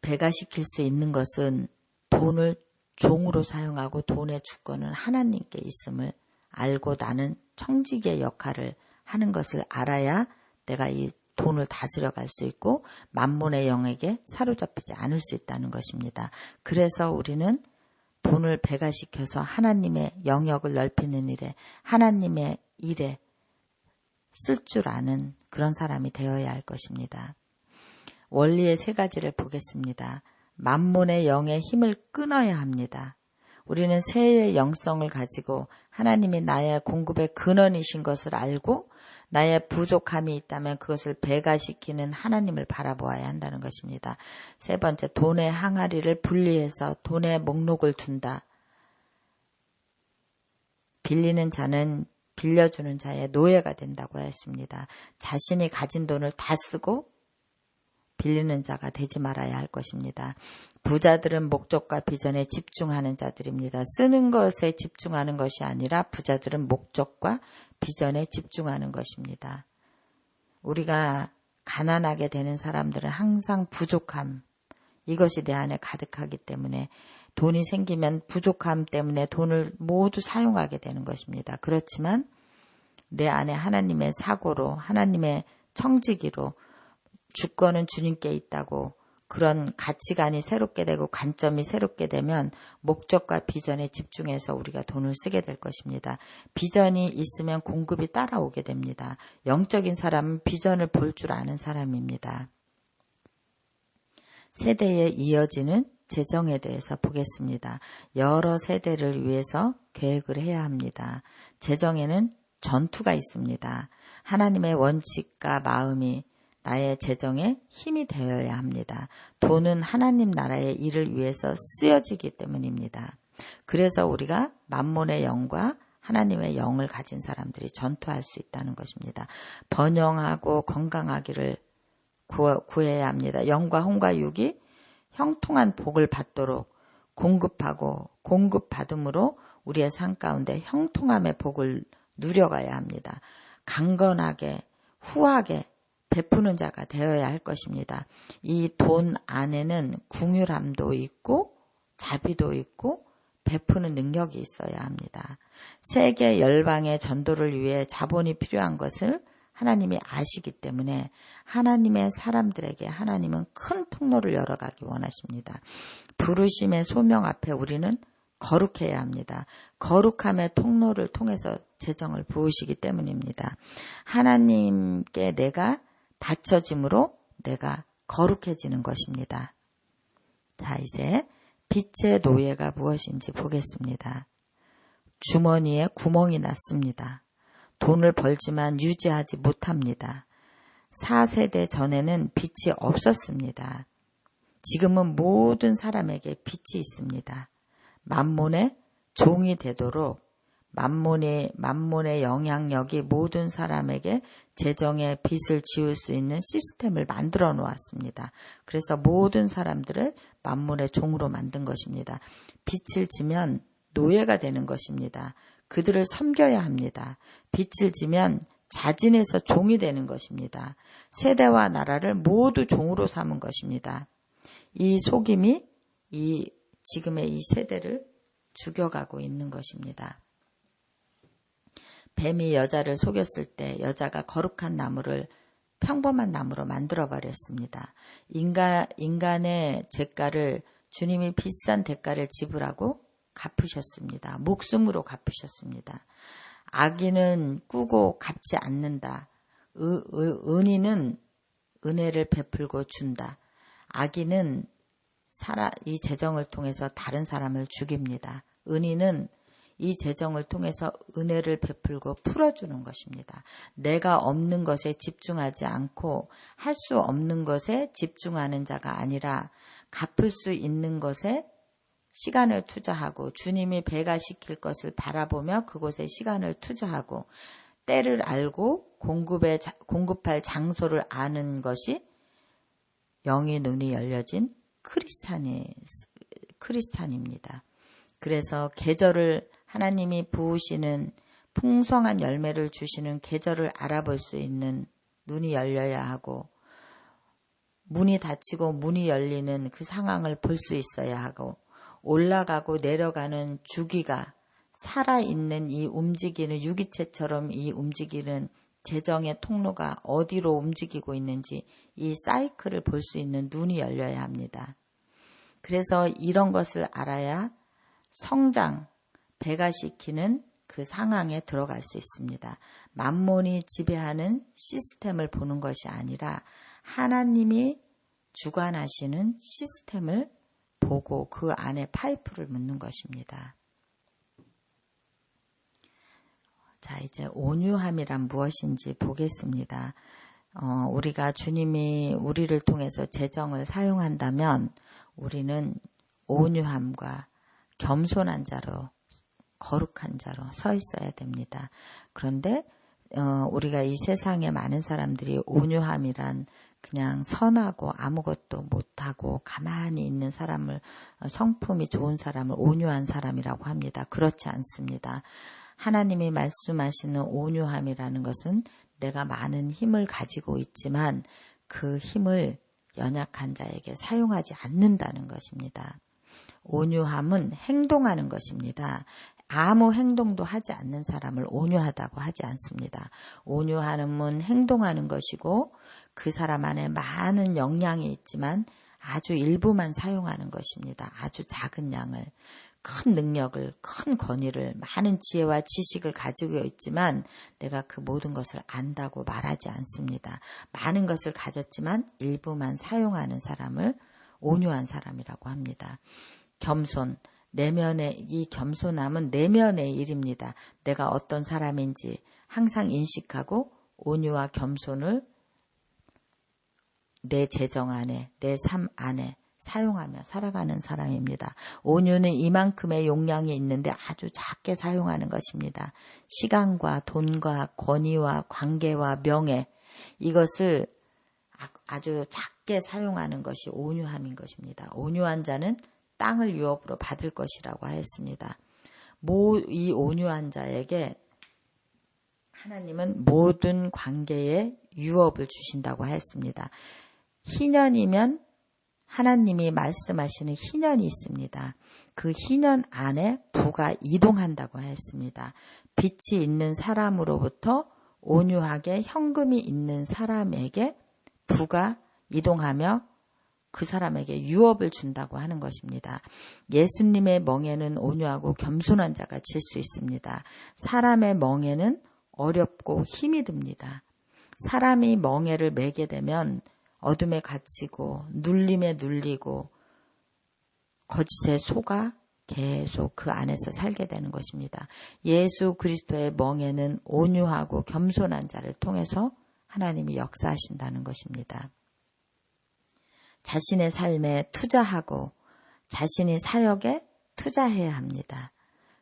Speaker 1: 배가 시킬 수 있는 것은 돈을 종으로 사용하고 돈의 주권은 하나님께 있음을 알고 나는 청지기의 역할을 하는 것을 알아야 내가 이 돈을 다스려 갈 수 있고 만몬의 영에게 사로잡히지 않을 수 있다는 것입니다. 그래서 우리는 돈을 배가시켜서 하나님의 영역을 넓히는 일에, 하나님의 일에 쓸 줄 아는 그런 사람이 되어야 할 것입니다. 원리의 3가지를 보겠습니다. 만몬의 영의 힘을 끊어야 합니다. 우리는 새의 영성을 가지고 하나님이 나의 공급의 근원이신 것을 알고 나의 부족함이 있다면 그것을 배가시키는 하나님을 바라보아야 한다는 것입니다. 세 번째, 돈의 항아리를 분리해서 돈의 목록을 둔다. 빌리는 자는 빌려주는 자의 노예가 된다고 했습니다. 자신이 가진 돈을 다 쓰고 빌리는 자가 되지 말아야 할 것입니다. 부자들은 목적과 비전에 집중하는 자들입니다. 쓰는 것에 집중하는 것이 아니라 부자들은 목적과 비전에 집중하는 것입니다. 우리가 가난하게 되는 사람들은 항상 부족함, 이것이 내 안에 가득하기 때문에 돈이 생기면 부족함 때문에 돈을 모두 사용하게 되는 것입니다. 그렇지만 내 안에 하나님의 사고로, 하나님의 청지기로 주권은 주님께 있다고, 그런 가치관이 새롭게 되고 관점이 새롭게 되면 목적과 비전에 집중해서 우리가 돈을 쓰게 될 것입니다. 비전이 있으면 공급이 따라오게 됩니다. 영적인 사람은 비전을 볼 줄 아는 사람입니다. 세대에 이어지는 재정에 대해서 보겠습니다. 여러 세대를 위해서 계획을 해야 합니다. 재정에는 전투가 있습니다. 하나님의 원칙과 마음이 나의 재정에 힘이 되어야 합니다. 돈은 하나님 나라의 일을 위해서 쓰여지기 때문입니다. 그래서 우리가 만몬의 영과 하나님의 영을 가진 사람들이 전투할 수 있다는 것입니다. 번영하고 건강하기를 구해야 합니다. 영과 혼과 육이 형통한 복을 받도록 공급하고 공급받음으로 우리의 삶 가운데 형통함의 복을 누려가야 합니다. 강건하게 후하게 베푸는 자가 되어야 할 것입니다. 이 돈 안에는 궁휼함도 있고 자비도 있고 베푸는 능력이 있어야 합니다. 세계 열방의 전도를 위해 자본이 필요한 것을 하나님이 아시기 때문에 하나님의 사람들에게 하나님은 큰 통로를 열어가기 원하십니다. 부르심의 소명 앞에 우리는 거룩해야 합니다. 거룩함의 통로를 통해서 재정을 부으시기 때문입니다. 하나님께 내가 바쳐짐으로 내가 거룩해지는 것입니다. 자, 이제 빛의 노예가 무엇인지 보겠습니다. 주머니에 구멍이 났습니다. 돈을 벌지만 유지하지 못합니다. 4세대 전에는 빛이 없었습니다. 지금은 모든 사람에게 빛이 있습니다. 만몬의 종이 되도록 만몬의 영향력이 모든 사람에게 재정의 빚을 지울 수 있는 시스템을 만들어 놓았습니다. 그래서 모든 사람들을 만몬의 종으로 만든 것입니다. 빚을 지면 노예가 되는 것입니다. 그들을 섬겨야 합니다. 빚을 지면 자진해서 종이 되는 것입니다. 세대와 나라를 모두 종으로 삼은 것입니다. 이 속임이 지금의 이 세대를 죽여가고 있는 것입니다. 뱀이 여자를 속였을 때 여자가 거룩한 나무를 평범한 나무로 만들어버렸습니다. 인간의 죄가를 주님이 비싼 대가를 지불하고 갚으셨습니다. 목숨으로 갚으셨습니다. 악인은 꾸고 갚지 않는다. 은인은 은혜를 베풀고 준다. 악인은 이 재정을 통해서 다른 사람을 죽입니다. 은인은 이 재정을 통해서 은혜를 베풀고 풀어주는 것입니다. 내가 없는 것에 집중하지 않고 할 수 없는 것에 집중하는 자가 아니라 갚을 수 있는 것에 시간을 투자하고 주님이 배가시킬 것을 바라보며 그곳에 시간을 투자하고 때를 알고 공급할 장소를 아는 것이 영의 눈이 열려진 크리스찬입니다. 그래서 계절을 하나님이 부으시는 풍성한 열매를 주시는 계절을 알아볼 수 있는 눈이 열려야 하고 문이 닫히고 문이 열리는 그 상황을 볼 수 있어야 하고 올라가고 내려가는 주기가 살아있는 이 움직이는 유기체처럼 이 움직이는 재정의 통로가 어디로 움직이고 있는지 이 사이클을 볼 수 있는 눈이 열려야 합니다. 그래서 이런 것을 알아야 성장, 배가시키는 그 상황에 들어갈 수 있습니다. 만몬이 지배하는 시스템을 보는 것이 아니라 하나님이 주관하시는 시스템을 보고 그 안에 파이프를 묻는 것입니다. 자, 이제 온유함이란 무엇인지 보겠습니다. 우리가 주님이 우리를 통해서 재정을 사용한다면 우리는 온유함과 겸손한 자로, 거룩한 자로 서 있어야 됩니다. 그런데 우리가 이 세상에 많은 사람들이 온유함이란 그냥 선하고 아무것도 못하고 가만히 있는 사람을, 성품이 좋은 사람을 온유한 사람이라고 합니다. 그렇지 않습니다. 하나님이 말씀하시는 온유함이라는 것은 내가 많은 힘을 가지고 있지만 그 힘을 연약한 자에게 사용하지 않는다는 것입니다. 온유함은 행동하는 것입니다. 아무 행동도 하지 않는 사람을 온유하다고 하지 않습니다. 온유함은 행동하는 것이고 그 사람 안에 많은 역량이 있지만 아주 일부만 사용하는 것입니다. 아주 작은 양을, 큰 능력을, 큰 권위를, 많은 지혜와 지식을 가지고 있지만 내가 그 모든 것을 안다고 말하지 않습니다. 많은 것을 가졌지만 일부만 사용하는 사람을 온유한 사람이라고 합니다. 겸손, 이 겸손함은 내면의 일입니다. 내가 어떤 사람인지 항상 인식하고 온유와 겸손을 내 재정 안에, 내 삶 안에 사용하며 살아가는 사람입니다. 온유는 이만큼의 용량이 있는데 아주 작게 사용하는 것입니다. 시간과 돈과 권위와 관계와 명예, 이것을 아주 작게 사용하는 것이 온유함인 것입니다. 온유한 자는 땅을 유업으로 받을 것이라고 하였습니다. 이 온유한 자에게 하나님은 모든 관계에 유업을 주신다고 하였습니다. 희년이면 하나님이 말씀하시는 희년이 있습니다. 그 희년 안에 부가 이동한다고 하였습니다. 빛이 있는 사람으로부터 온유하게 현금이 있는 사람에게 부가 이동하며 그 사람에게 유업을 준다고 하는 것입니다. 예수님의 멍에는 온유하고 겸손한 자가 질 수 있습니다. 사람의 멍에는 어렵고 힘이 듭니다. 사람이 멍에를 매게 되면 어둠에 갇히고 눌림에 눌리고 거짓에 속아 계속 그 안에서 살게 되는 것입니다. 예수 그리스도의 멍에는 온유하고 겸손한 자를 통해서 하나님이 역사하신다는 것입니다. 자신의 삶에 투자하고 자신의 사역에 투자해야 합니다.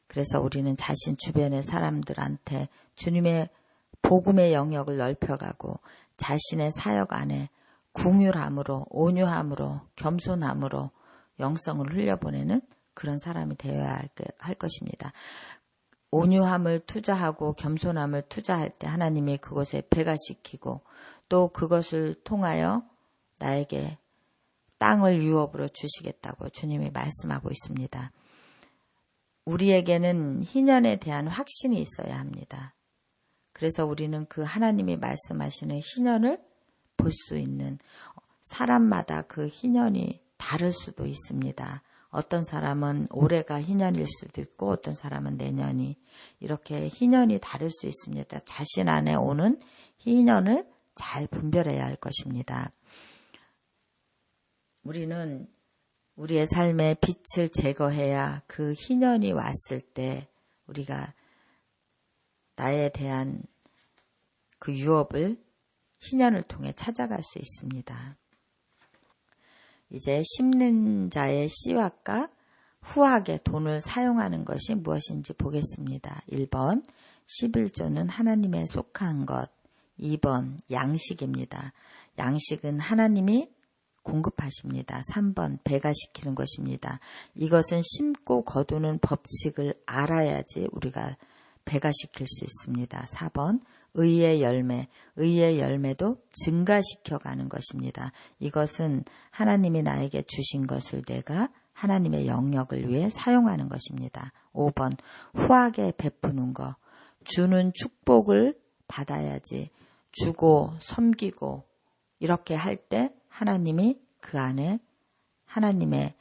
Speaker 1: 그래서 우리는 자신 주변의 사람들한테 주님의 복음의 영역을 넓혀가고 자신의 사역 안에 긍휼함으로, 온유함으로, 겸손함으로 영성을 흘려보내는 그런 사람이 되어야 할 것입니다. 온유함을 투자하고 겸손함을 투자할 때 하나님이 그것에 배가시키고 또 그것을 통하여 나에게 땅을 유업으로 주시겠다고 주님이 말씀하고 있습니다. 우리에게는 희년에 대한 확신이 있어야 합니다. 그래서 우리는 그 하나님이 말씀하시는 희년을 볼 수 있는, 사람마다 그 희년이 다를 수도 있습니다. 어떤 사람은 올해가 희년일 수도 있고 어떤 사람은 내년이, 이렇게 희년이 다를 수 있습니다. 자신 안에 오는 희년을 잘 분별해야 할 것입니다. 우리는 우리의 삶에 빛을 제거해야 그 희년이 왔을 때 우리가 나에 대한 그 유업을 희년을 통해 찾아갈 수 있습니다. 이제 심는 자의 씨앗과 후하게 돈을 사용하는 것이 무엇인지 보겠습니다. 1번, 11조는 하나님에 속한 것. 2번, 양식입니다. 양식은 하나님이 공급하십니다. 3번, 배가시키는 것입니다. 이것은 심고 거두는 법칙을 알아야지 우리가 배가시킬 수 있습니다. 4번, 의의 열매, 의의 열매도 증가시켜가는 것입니다. 이것은 하나님이 나에게 주신 것을 내가 하나님의 영역을 위해 사용하는 것입니다. 5번, 후하게 베푸는 것, 주는 축복을 받아야지 주고 섬기고 이렇게 할 때 하나님이 그 안에 하나님의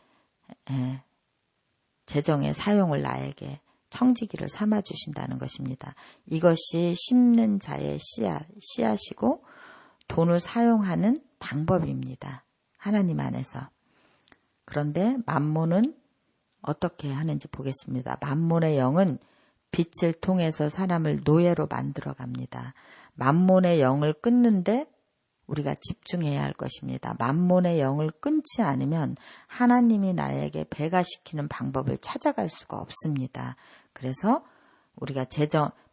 Speaker 1: 재정의 사용을 나에게 청지기를 삼아주신다는 것입니다. 이것이 심는 자의 씨앗이고 돈을 사용하는 방법입니다. 하나님 안에서. 그런데 만몬은 어떻게 하는지 보겠습니다. 만몬의 영은 빛을 통해서 사람을 노예로 만들어 갑니다. 만몬의 영을 끊는데 우리가 집중해야 할 것입니다. 만몬의 영을 끊지 않으면 하나님이 나에게 배가시키는 방법을 찾아갈 수가 없습니다. 그래서 우리가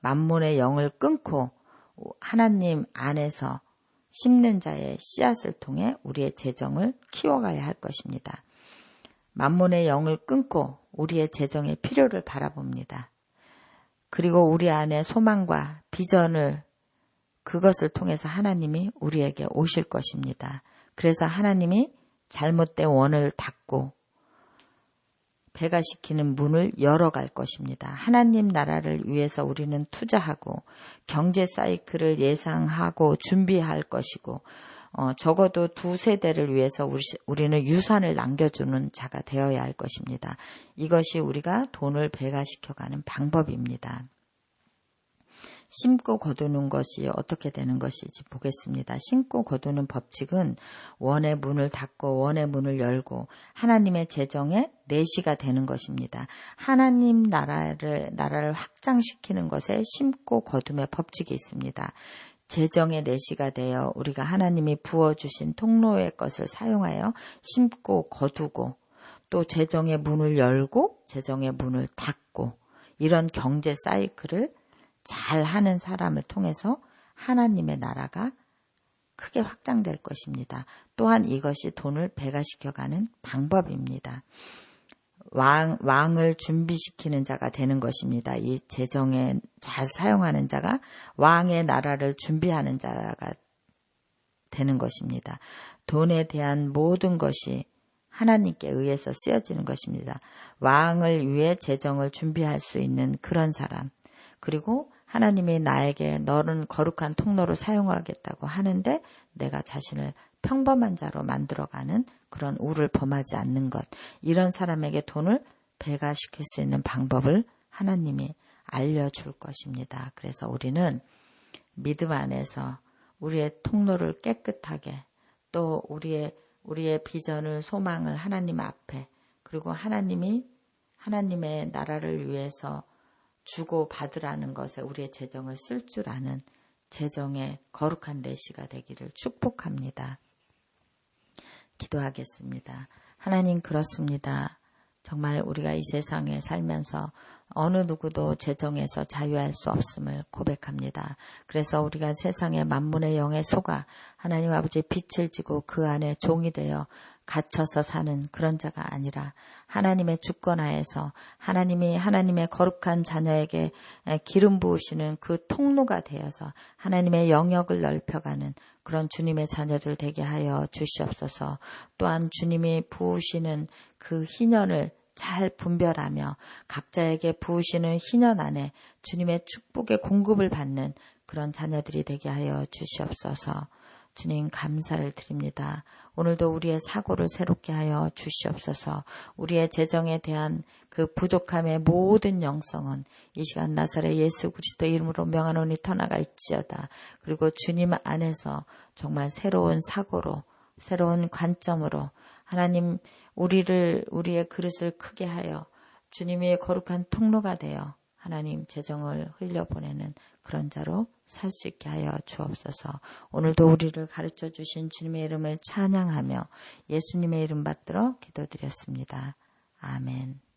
Speaker 1: 만몬의 영을 끊고 하나님 안에서 심는 자의 씨앗을 통해 우리의 재정을 키워가야 할 것입니다. 만몬의 영을 끊고 우리의 재정의 필요를 바라봅니다. 그리고 우리 안에 소망과 비전을 그것을 통해서 하나님이 우리에게 오실 것입니다. 그래서 하나님이 잘못된 원을 닫고 배가시키는 문을 열어갈 것입니다. 하나님 나라를 위해서 우리는 투자하고 경제 사이클을 예상하고 준비할 것이고 적어도 2세대를 위해서 우리는 유산을 남겨주는 자가 되어야 할 것입니다. 이것이 우리가 돈을 배가시켜가는 방법입니다. 심고 거두는 것이 어떻게 되는 것인지 보겠습니다. 심고 거두는 법칙은 원의 문을 닫고 원의 문을 열고 하나님의 재정의 내시가 되는 것입니다. 하나님 나라를 확장시키는 것에 심고 거둠의 법칙이 있습니다. 재정의 내시가 되어 우리가 하나님이 부어주신 통로의 것을 사용하여 심고 거두고 또 재정의 문을 열고 재정의 문을 닫고 이런 경제 사이클을 잘 하는 사람을 통해서 하나님의 나라가 크게 확장될 것입니다. 또한 이것이 돈을 배가시켜가는 방법입니다. 왕을 준비시키는 자가 되는 것입니다. 이 재정에 잘 사용하는 자가 왕의 나라를 준비하는 자가 되는 것입니다. 돈에 대한 모든 것이 하나님께 의해서 쓰여지는 것입니다. 왕을 위해 재정을 준비할 수 있는 그런 사람, 그리고 하나님이 나에게 너는 거룩한 통로로 사용하겠다고 하는데 내가 자신을 평범한 자로 만들어가는 그런 우를 범하지 않는 것, 이런 사람에게 돈을 배가시킬 수 있는 방법을 하나님이 알려줄 것입니다. 그래서 우리는 믿음 안에서 우리의 통로를 깨끗하게 또 우리의 비전을 소망을 하나님 앞에 그리고 하나님의 나라를 위해서 주고 받으라는 것에 우리의 재정을 쓸 줄 아는 재정의 거룩한 내시가 되기를 축복합니다. 기도하겠습니다. 하나님, 그렇습니다. 정말 우리가 이 세상에 살면서 어느 누구도 재정에서 자유할 수 없음을 고백합니다. 그래서 우리가 세상의 만문의 영에 속아 하나님 아버지의 빛을 지고 그 안에 종이 되어 갇혀서 사는 그런 자가 아니라 하나님의 주권하에서 하나님의 거룩한 자녀에게 기름 부으시는 그 통로가 되어서 하나님의 영역을 넓혀가는 그런 주님의 자녀들 되게 하여 주시옵소서. 또한 주님이 부으시는 그 희년을 잘 분별하며 각자에게 부으시는 희년 안에 주님의 축복의 공급을 받는 그런 자녀들이 되게 하여 주시옵소서. 주님, 감사를 드립니다. 오늘도 우리의 사고를 새롭게 하여 주시옵소서. 우리의 재정에 대한 그 부족함의 모든 영성은 이 시간 나사렛 예수 그리스도 이름으로 명하노니 터나갈지어다. 그리고 주님 안에서 정말 새로운 사고로, 새로운 관점으로 하나님 우리의 그릇을 크게 하여 주님의 거룩한 통로가 되어 하나님 재정을 흘려보내는 그런 자로 살 수 있게 하여 주옵소서. 오늘도 우리를 가르쳐 주신 주님의 이름을 찬양하며 예수님의 이름 받들어 기도드렸습니다. 아멘.